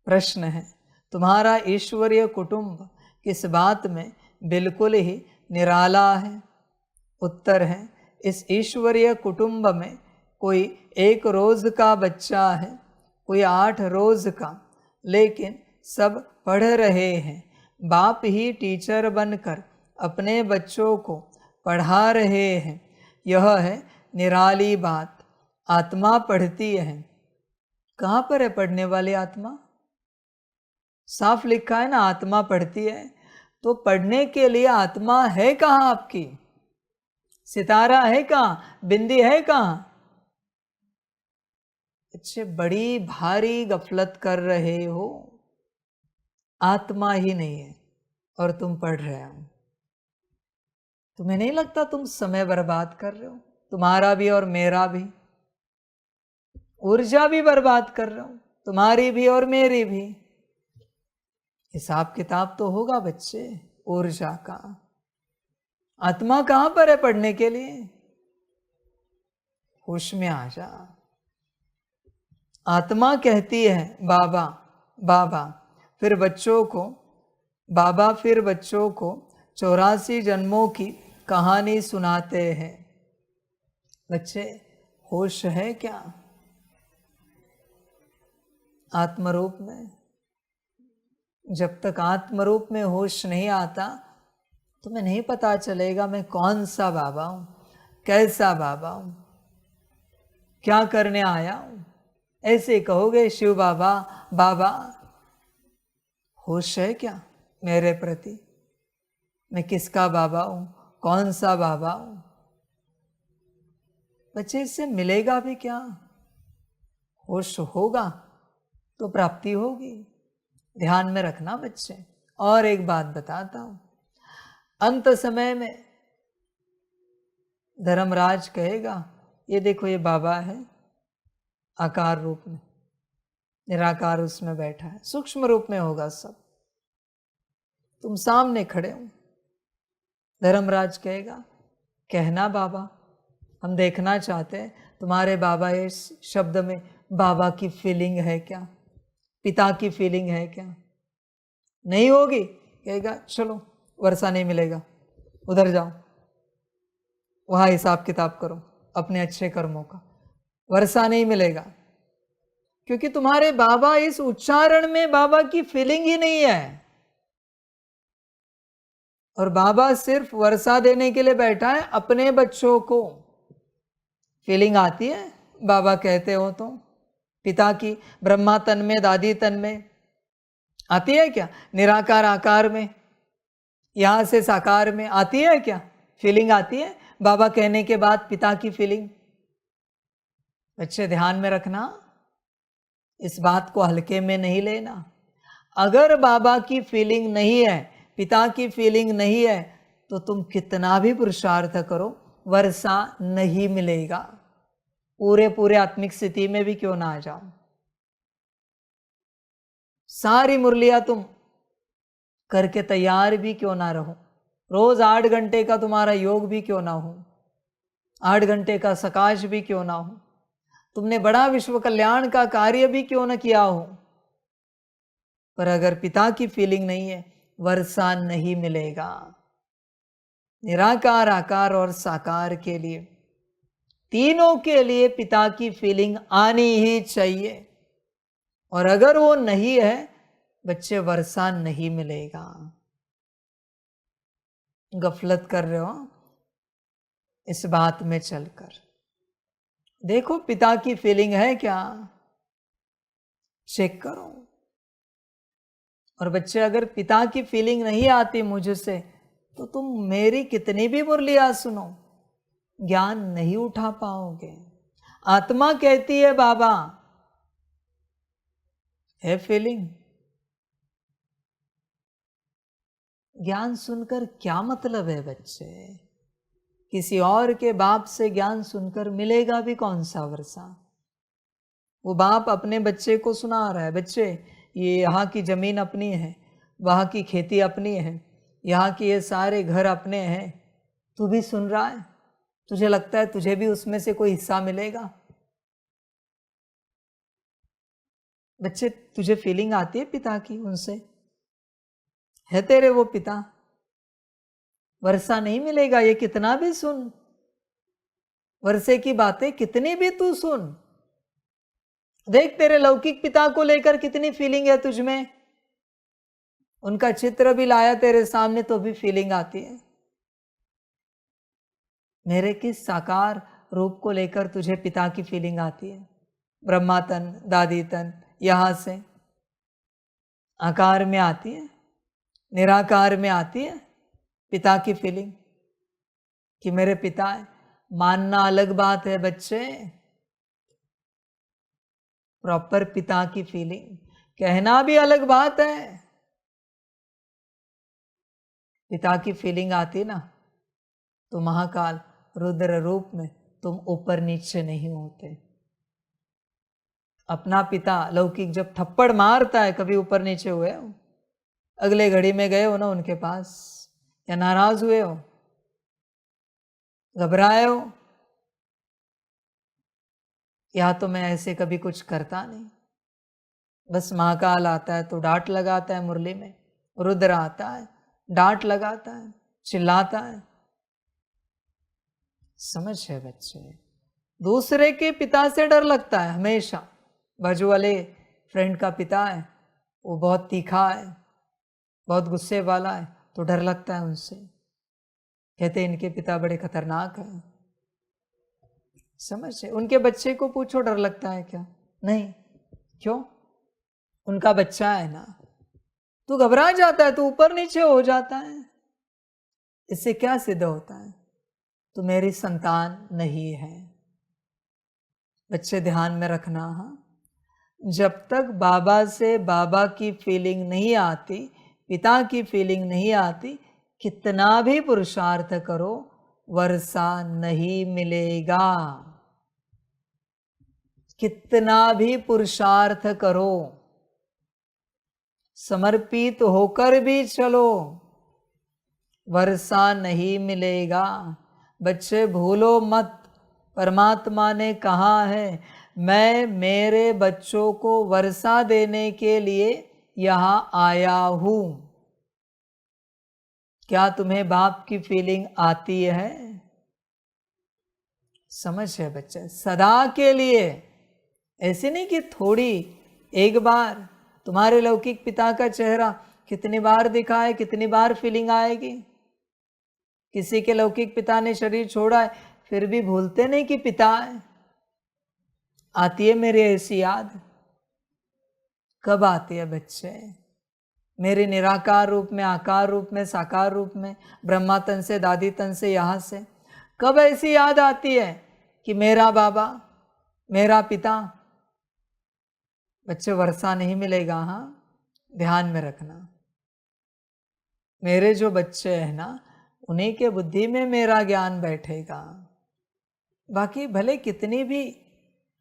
प्रश्न है, तुम्हारा ईश्वरीय कुटुंब किस बात में बिल्कुल ही निराला है? उत्तर है, इस ईश्वरीय कुटुंब में कोई 1 रोज का बच्चा है, कोई 8 रोज का, लेकिन सब पढ़ रहे हैं। बाप ही टीचर बनकर अपने बच्चों को पढ़ा रहे हैं। यह है निराली बात। आत्मा पढ़ती है। कहाँ पर है पढ़ने वाली आत्मा? साफ लिखा है ना, आत्मा पढ़ती है। तो पढ़ने के लिए आत्मा है कहाँ आपकी? सितारा है कहाँ? बिंदी है कहाँ? अच्छे, बड़ी भारी गफलत कर रहे हो। आत्मा ही नहीं है और तुम पढ़ रहे हो। तुम्हें नहीं लगता तुम समय बर्बाद कर रहे हो? तुम्हारा भी और मेरा भी। ऊर्जा भी बर्बाद कर रहे हो, तुम्हारी भी और मेरी भी। हिसाब किताब तो होगा बच्चे ऊर्जा का। आत्मा कहां पर है पढ़ने के लिए? होश में आ जा। आत्मा कहती है बाबा बाबा, फिर बच्चों को बाबा फिर बच्चों को 84 जन्मों की कहानी सुनाते हैं। बच्चे, होश है क्या आत्मरूप में? जब तक आत्मरूप में होश नहीं आता तुम्हें नहीं पता चलेगा मैं कौन सा बाबा हूं, कैसा बाबा हूं, क्या करने आया हूं। ऐसे कहोगे शिव बाबा बाबा। होश है क्या मेरे प्रति? मैं किसका बाबा हूं, कौन सा बाबा हूं? बच्चे, इससे मिलेगा भी क्या? होश होगा तो प्राप्ति होगी। ध्यान में रखना बच्चे। और एक बात बताता हूं, अंत समय में धर्मराज कहेगा, ये देखो ये बाबा है आकार रूप में, निराकार उसमें बैठा है, सूक्ष्म रूप में होगा सब, तुम सामने खड़े हो। धर्मराज कहेगा, कहना बाबा, हम देखना चाहते हैं तुम्हारे बाबा इस शब्द में बाबा की फीलिंग है क्या, पिता की फीलिंग है क्या? नहीं होगी। कहेगा चलो वर्षा नहीं मिलेगा, उधर जाओ, वहां हिसाब किताब करो अपने अच्छे कर्मों का। वर्षा नहीं मिलेगा क्योंकि तुम्हारे बाबा इस उच्चारण में बाबा की फीलिंग ही नहीं है। और बाबा सिर्फ वर्षा देने के लिए बैठा है अपने बच्चों को। फीलिंग आती है बाबा कहते हो तो? पिता की ब्रह्मा तन में, दादी तन में आती है क्या? निराकार आकार में, यहां से साकार में आती है क्या फीलिंग? आती है बाबा कहने के बाद पिता की फीलिंग। बच्चे ध्यान में रखना, इस बात को हल्के में नहीं लेना। अगर बाबा की फीलिंग नहीं है, पिता की फीलिंग नहीं है, तो तुम कितना भी पुरुषार्थ करो वर्षा नहीं मिलेगा। पूरे आत्मिक स्थिति में भी क्यों ना आ जाओ, सारी मुरलियां तुम करके तैयार भी क्यों ना रहो, रोज 8 घंटे का तुम्हारा योग भी क्यों ना हो, 8 घंटे का सकाश भी क्यों ना हो, तुमने बड़ा विश्व कल्याण का कार्य भी क्यों ना किया हो, पर अगर पिता की फीलिंग नहीं है वर्षा नहीं मिलेगा। निराकार, आकार और साकार के लिए, तीनों के लिए पिता की फीलिंग आनी ही चाहिए। और अगर वो नहीं है बच्चे, वर्षा नहीं मिलेगा। गफलत कर रहे हो इस बात में चलकर। देखो पिता की फीलिंग है क्या, चेक करो। और बच्चे, अगर पिता की फीलिंग नहीं आती मुझसे तो तुम मेरी कितनी भी मुरलियां सुनो, ज्ञान नहीं उठा पाओगे। आत्मा कहती है बाबा, है फीलिंग। ज्ञान सुनकर क्या मतलब है बच्चे? किसी और के बाप से ज्ञान सुनकर मिलेगा भी कौन सा वर्षा? वो बाप अपने बच्चे को सुना रहा है, बच्चे ये यहाँ की जमीन अपनी है, वहाँ की खेती अपनी है, यहाँ की ये सारे घर अपने हैं। तू भी सुन रहा है, तुझे लगता है तुझे भी उसमें से कोई हिस्सा मिलेगा? बच्चे तुझे फीलिंग आती है पिता की उनसे? है तेरे वो पिता? वर्षा नहीं मिलेगा, ये कितना भी सुन, वर्षे की बातें कितनी भी तू सुन, देख तेरे लौकिक पिता को लेकर कितनी फीलिंग है तुझ में। उनका चित्र भी लाया तेरे सामने तो भी फीलिंग आती है। मेरे किस साकार रूप को लेकर तुझे पिता की फीलिंग आती है? ब्रह्मा तन, दादी तन, यहां से आकार में आती है, निराकार में आती है पिता की फीलिंग कि मेरे पिता है। मानना अलग बात है बच्चे, प्रॉपर पिता की फीलिंग कहना भी अलग बात है। पिता की फीलिंग आती ना तो महाकाल रुद्र रूप में तुम ऊपर नीचे नहीं होते। अपना पिता लौकिक जब थप्पड़ मारता है, कभी ऊपर नीचे हुए हो? अगले घड़ी में गए हो ना उनके पास, या नाराज हुए हो, घबराए हो, या तो मैं ऐसे कभी कुछ करता नहीं। बस महाकाल आता है तो डांट लगाता है मुरली में, रुद्र आता है डांट लगाता है, चिल्लाता है। समझ है बच्चे? दूसरे के पिता से डर लगता है हमेशा। बाजू वाले फ्रेंड का पिता है, वो बहुत तीखा है, बहुत गुस्से वाला है, तो डर लगता है उनसे। कहते इनके पिता बड़े खतरनाक हैं। समझ है? उनके बच्चे को पूछो डर लगता है क्या? नहीं। क्यों? उनका बच्चा है ना, तू घबरा जाता है, तू ऊपर नीचे हो जाता है। इससे क्या सिद्ध होता है? तू मेरी संतान नहीं है। बच्चे ध्यान में रखना। हाँ, जब तक बाबा से बाबा की फीलिंग नहीं आती, पिता की फीलिंग नहीं आती, कितना भी पुरुषार्थ करो वर्षा नहीं मिलेगा। कितना भी पुरुषार्थ करो, समर्पित होकर भी चलो, वर्षा नहीं मिलेगा। बच्चे भूलो मत, परमात्मा ने कहा है मैं मेरे बच्चों को वर्षा देने के लिए यहां आया हूं। क्या तुम्हें बाप की फीलिंग आती है? समझ है बच्चे? सदा के लिए, ऐसे नहीं कि थोड़ी एक बार। तुम्हारे लौकिक पिता का चेहरा कितनी बार दिखा है, कितनी बार फीलिंग आएगी? किसी के लौकिक पिता ने शरीर छोड़ा है, फिर भी भूलते नहीं कि पिता है। आती है मेरी ऐसी याद? कब आती है बच्चे? मेरे निराकार रूप में, आकार रूप में, साकार रूप में, ब्रह्मा तन से, दादी तन से, यहां से कब ऐसी याद आती है कि मेरा बाबा, मेरा पिता? बच्चे वर्षा नहीं मिलेगा। हाँ, ध्यान में रखना। मेरे जो बच्चे हैं ना, उन्हीं के बुद्धि में मेरा ज्ञान बैठेगा। बाकी भले कितनी भी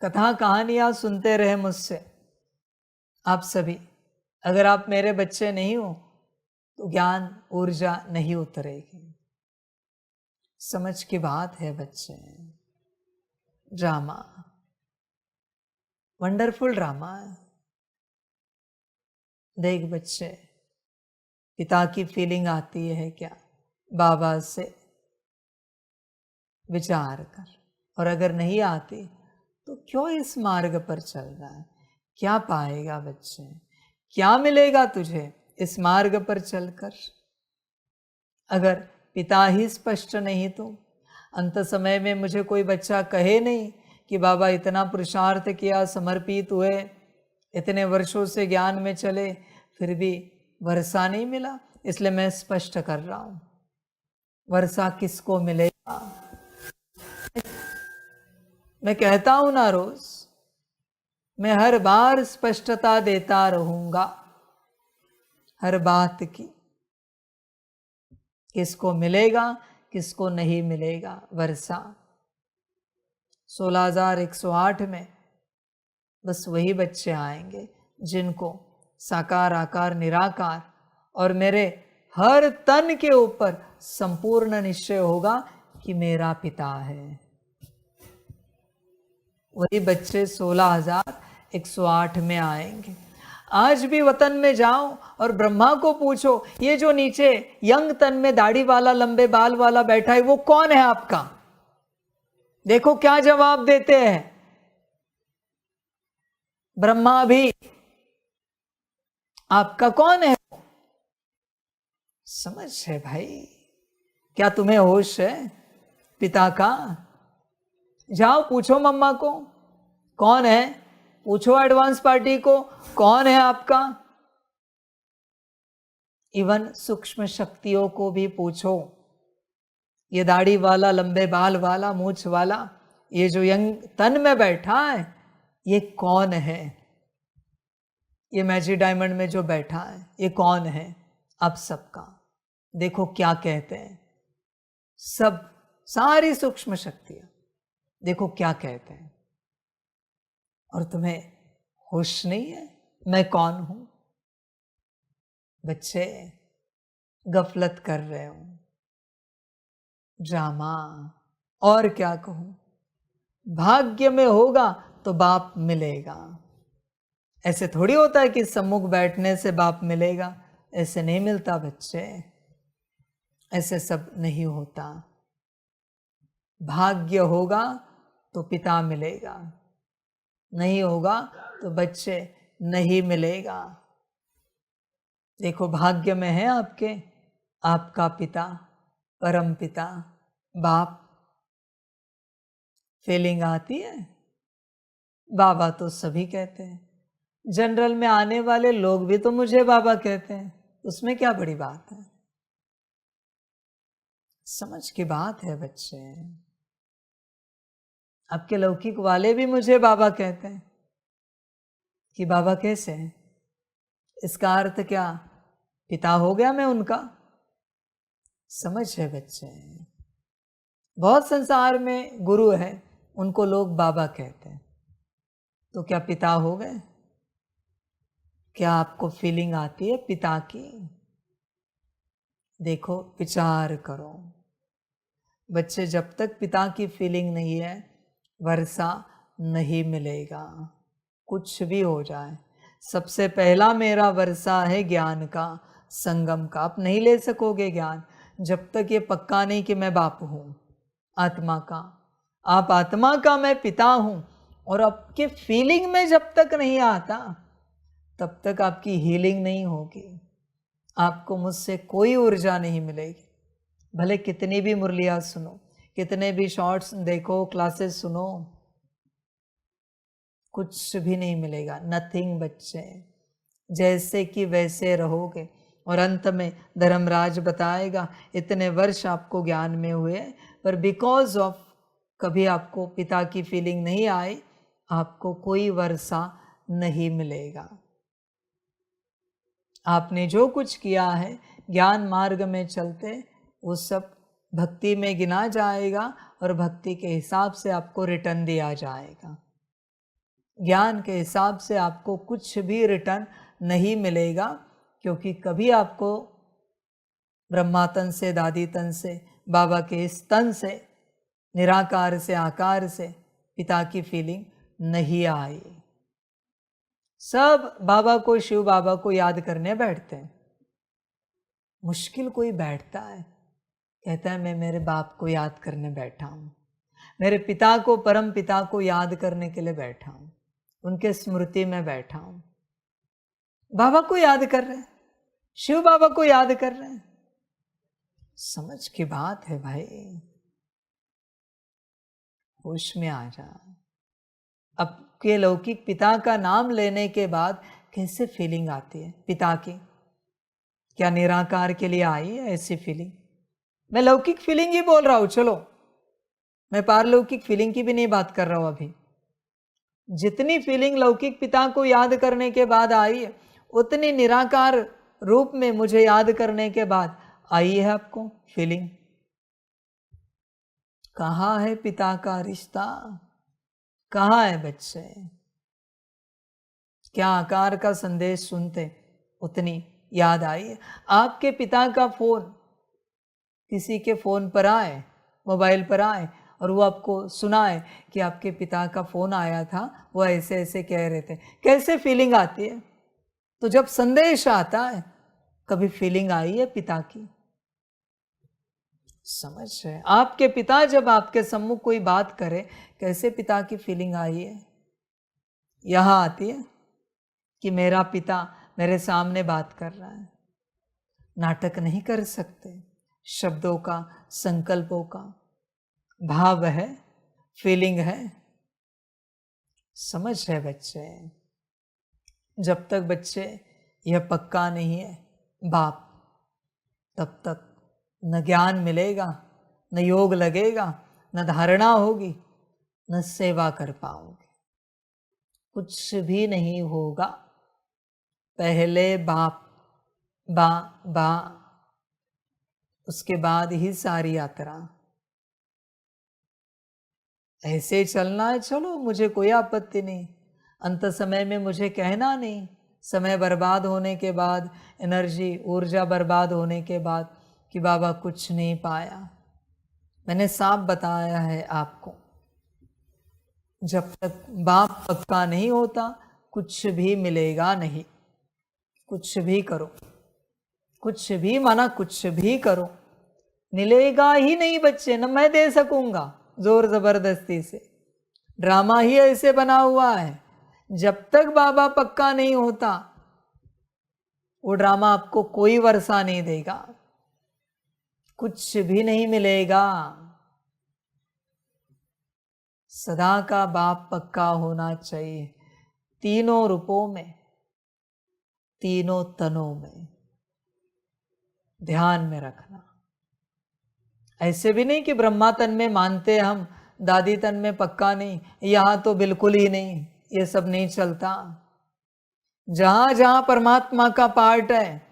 कथा कहानियां सुनते रहे मुझसे आप सभी, अगर आप मेरे बच्चे नहीं हो तो ज्ञान ऊर्जा नहीं उतरेगी। समझ की बात है बच्चे। ड्रामा, वंडरफुल ड्रामा है। देख बच्चे, पिता की फीलिंग आती है क्या? बाबा से विचार कर, और अगर नहीं आती तो क्यों इस मार्ग पर चल रहा है? क्या पाएगा बच्चे? क्या मिलेगा तुझे इस मार्ग पर चलकर? अगर पिता ही स्पष्ट नहीं तो अंत समय में मुझे कोई बच्चा कहे नहीं कि बाबा इतना पुरुषार्थ किया, समर्पित हुए, इतने वर्षों से ज्ञान में चले, फिर भी वर्षा नहीं मिला। इसलिए मैं स्पष्ट कर रहा हूं, वर्षा किसको मिलेगा? मैं कहता हूं ना रोज, मैं हर बार स्पष्टता देता रहूंगा हर बात की, किसको मिलेगा, किसको नहीं मिलेगा वर्षा। 16,108 में बस वही बच्चे आएंगे जिनको साकार, आकार, निराकार और मेरे हर तन के ऊपर संपूर्ण निश्चय होगा कि मेरा पिता है। वही बच्चे 16,000 108 में आएंगे। आज भी वतन में जाओ और ब्रह्मा को पूछो, ये जो नीचे यंग तन में दाढ़ी वाला लंबे बाल वाला बैठा है वो कौन है आपका? देखो क्या जवाब देते हैं ब्रह्मा भी, आपका कौन है? समझ है भाई? क्या तुम्हें होश है पिता का? जाओ पूछो मम्मा को कौन है, पूछो एडवांस पार्टी को कौन है आपका। इवन सूक्ष्म शक्तियों को भी पूछो, ये दाढ़ी वाला लंबे बाल वाला मूछ वाला ये जो यंग तन में बैठा है ये कौन है? ये मैजिक डायमंड में जो बैठा है ये कौन है? आप सबका देखो क्या कहते हैं, सब सारी सूक्ष्म शक्तियां देखो क्या कहते हैं। और तुम्हें होश नहीं है मैं कौन हूं? बच्चे गफलत कर रहे हो, ड्रामा। और क्या कहूं, भाग्य में होगा तो बाप मिलेगा। ऐसे थोड़ी होता है कि सम्मुख बैठने से बाप मिलेगा, ऐसे नहीं मिलता बच्चे, ऐसे सब नहीं होता। भाग्य होगा तो पिता मिलेगा, नहीं होगा तो बच्चे नहीं मिलेगा। देखो भाग्य में है आपके आपका पिता, परम पिता, बाप। फीलिंग आती है? बाबा तो सभी कहते हैं, जनरल में आने वाले लोग भी तो मुझे बाबा कहते हैं, उसमें क्या बड़ी बात है? समझ की बात है बच्चे। आपके लौकिक वाले भी मुझे बाबा कहते हैं कि बाबा कैसे हैं? इसका अर्थ क्या, पिता हो गया मैं उनका? समझ है बच्चे। बहुत संसार में गुरु है, उनको लोग बाबा कहते हैं, तो क्या पिता हो गए? क्या आपको फीलिंग आती है पिता की? देखो विचार करो बच्चे, जब तक पिता की फीलिंग नहीं है वर्षा नहीं मिलेगा, कुछ भी हो जाए। सबसे पहला मेरा वर्षा है ज्ञान का, संगम का। आप नहीं ले सकोगे ज्ञान जब तक ये पक्का नहीं कि मैं बाप हूँ आत्मा का, आप आत्मा का मैं पिता हूँ। और आपके फीलिंग में जब तक नहीं आता तब तक आपकी हीलिंग नहीं होगी, आपको मुझसे कोई ऊर्जा नहीं मिलेगी। भले कितनी भी मुरलियाँ सुनो, कितने भी शॉर्ट्स देखो, क्लासेस सुनो, कुछ भी नहीं मिलेगा। नथिंग बच्चे, जैसे कि वैसे रहोगे। और अंत में धर्मराज बताएगा इतने वर्ष आपको ज्ञान में हुए, पर बिकॉज ऑफ कभी आपको पिता की फीलिंग नहीं आई, आपको कोई वर्षा नहीं मिलेगा। आपने जो कुछ किया है ज्ञान मार्ग में चलते, वो सब भक्ति में गिना जाएगा और भक्ति के हिसाब से आपको रिटर्न दिया जाएगा। ज्ञान के हिसाब से आपको कुछ भी रिटर्न नहीं मिलेगा, क्योंकि कभी आपको ब्रह्मा तन से, दादी तन से, बाबा के इस तन से, निराकार से, आकार से पिता की फीलिंग नहीं आई। सब बाबा को, शिव बाबा को याद करने बैठते हैं। मुश्किल कोई बैठता है, कहता है मैं मेरे बाप को याद करने बैठा हूँ, मेरे पिता को, परम पिता को याद करने के लिए बैठा हूँ, उनके स्मृति में बैठा हूँ। बाबा को याद कर रहे हैं, शिव बाबा को याद कर रहे हैं। समझ की बात है भाई, होश में आ जा। अब के लौकिक पिता का नाम लेने के बाद कैसे फीलिंग आती है पिता की? क्या निराकार के लिए आई है ऐसी फीलिंग? मैं लौकिक फीलिंग ही बोल रहा हूं, चलो मैं पारलौकिक फीलिंग की भी नहीं बात कर रहा हूं अभी। जितनी फीलिंग लौकिक पिता को याद करने के बाद आई है, उतनी निराकार रूप में मुझे याद करने के बाद आई है आपको फीलिंग। कहाँ है पिता का रिश्ता? कहाँ है बच्चे? क्या आकार का संदेश सुनते उतनी याद आई है? आपके पिता का फोन किसी के फोन पर आए, मोबाइल पर आए, और वो आपको सुनाए कि आपके पिता का फ़ोन आया था, वो ऐसे ऐसे कह रहे थे, कैसे फीलिंग आती है? तो जब संदेश आता है, कभी फीलिंग आई है पिता की? समझ रहे? आपके पिता जब आपके सम्मुख कोई बात करे, कैसे पिता की फीलिंग आई है? यहाँ आती है कि मेरा पिता मेरे सामने बात कर रहा है। नाटक नहीं कर सकते, शब्दों का, संकल्पों का, भाव है, फीलिंग है। समझ रहे बच्चे? जब तक बच्चे यह पक्का नहीं है बाप, तब तक न ज्ञान मिलेगा, न योग लगेगा, न धारणा होगी, न सेवा कर पाओगे, कुछ भी नहीं होगा। पहले बाप, बा, उसके बाद ही सारी यात्रा। ऐसे चलना है, चलो, मुझे कोई आपत्ति नहीं। अंत समय में मुझे कहना नहीं, समय बर्बाद होने के बाद, एनर्जी, ऊर्जा बर्बाद होने के बाद, कि बाबा कुछ नहीं पाया। मैंने साफ बताया है आपको, जब तक बाप पक्का नहीं होता, कुछ भी मिलेगा नहीं। कुछ भी करो, कुछ भी माना कुछ भी करो, मिलेगा ही नहीं बच्चे। न मैं दे सकूंगा जोर जबरदस्ती से, ड्रामा ही ऐसे बना हुआ है। जब तक बाबा पक्का नहीं होता, वो ड्रामा आपको कोई वर्षा नहीं देगा, कुछ भी नहीं मिलेगा। सदा का बाप पक्का होना चाहिए, तीनों रूपों में, तीनों तनों में। ध्यान में रखना। ऐसे भी नहीं कि ब्रह्मा तन में मानते हम, दादी तन में पक्का नहीं, यहां तो बिल्कुल ही नहीं। ये सब नहीं चलता। जहां जहां परमात्मा का पार्ट है,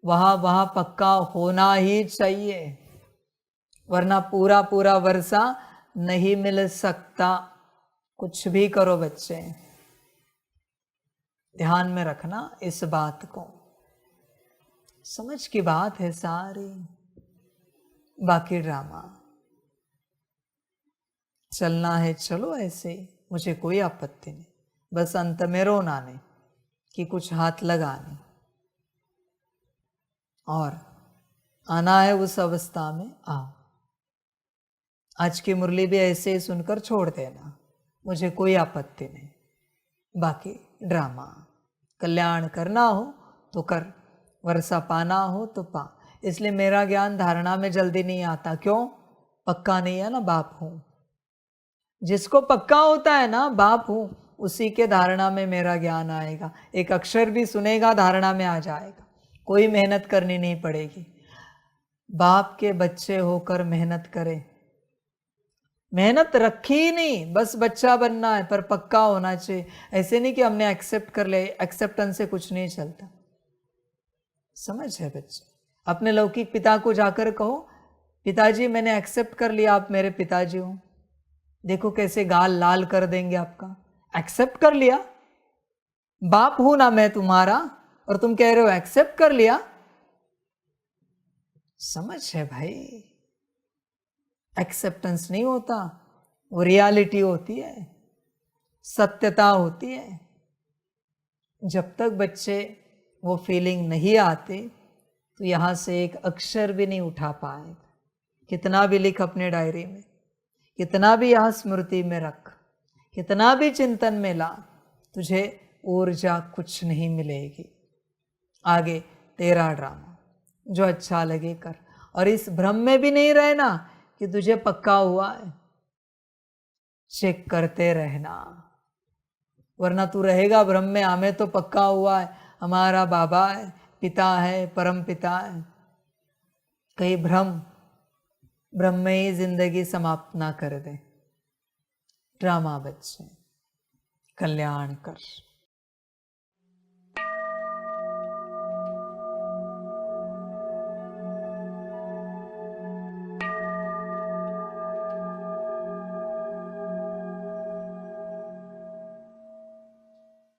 वहां वहां पक्का होना ही चाहिए, वरना पूरा पूरा वर्षा नहीं मिल सकता। कुछ भी करो बच्चे, ध्यान में रखना इस बात को। समझ की बात है सारी, बाकी ड्रामा। चलना है चलो ऐसे, मुझे कोई आपत्ति नहीं, बस अंत में रोना नहीं कि कुछ हाथ लगाने, और आना है उस अवस्था में आओ। आज की मुरली भी ऐसे ही सुनकर छोड़ देना, मुझे कोई आपत्ति नहीं। बाकी ड्रामा, कल्याण करना हो तो कर, वर्षा पाना हो तो पा। इसलिए मेरा ज्ञान धारणा में जल्दी नहीं आता। क्यों? पक्का नहीं है ना, बाप हूं। जिसको पक्का होता है ना बाप हूं, उसी के धारणा में मेरा ज्ञान आएगा। एक अक्षर भी सुनेगा, धारणा में आ जाएगा, कोई मेहनत करनी नहीं पड़ेगी। बाप के बच्चे होकर मेहनत करें, मेहनत रखी ही नहीं, बस बच्चा बनना है, पर पक्का होना चाहिए। ऐसे नहीं कि हमने एक्सेप्ट कर ले, एक्सेप्टेंस से कुछ नहीं चलता। समझ है बच्चे? अपने लौकिक पिता को जाकर कहो, पिताजी मैंने एक्सेप्ट कर लिया, आप मेरे पिताजी हो। देखो कैसे गाल लाल कर देंगे आपका। एक्सेप्ट कर लिया, बाप हूं ना मैं तुम्हारा, और तुम कह रहे हो एक्सेप्ट कर लिया। समझ है भाई? एक्सेप्टेंस नहीं होता, वो रियलिटी होती है, सत्यता होती है। जब तक बच्चे वो फीलिंग नहीं आती, तो यहां से एक अक्षर भी नहीं उठा पाएगा। कितना भी लिख अपने डायरी में, कितना भी यहां स्मृति में रख, कितना भी चिंतन में ला, तुझे ऊर्जा कुछ नहीं मिलेगी। आगे तेरा ड्रामा, जो अच्छा लगे कर, और इस भ्रम में भी नहीं रहना कि तुझे पक्का हुआ है। चेक करते रहना, वरना तू रहेगा भ्रम में, हमें तो पक्का हुआ है, हमारा बाबा है, पिता है, परम पिता है। कहीं भ्रम में ही जिंदगी समाप्त ना कर दे। ड्रामा बच्चे, कल्याण कर।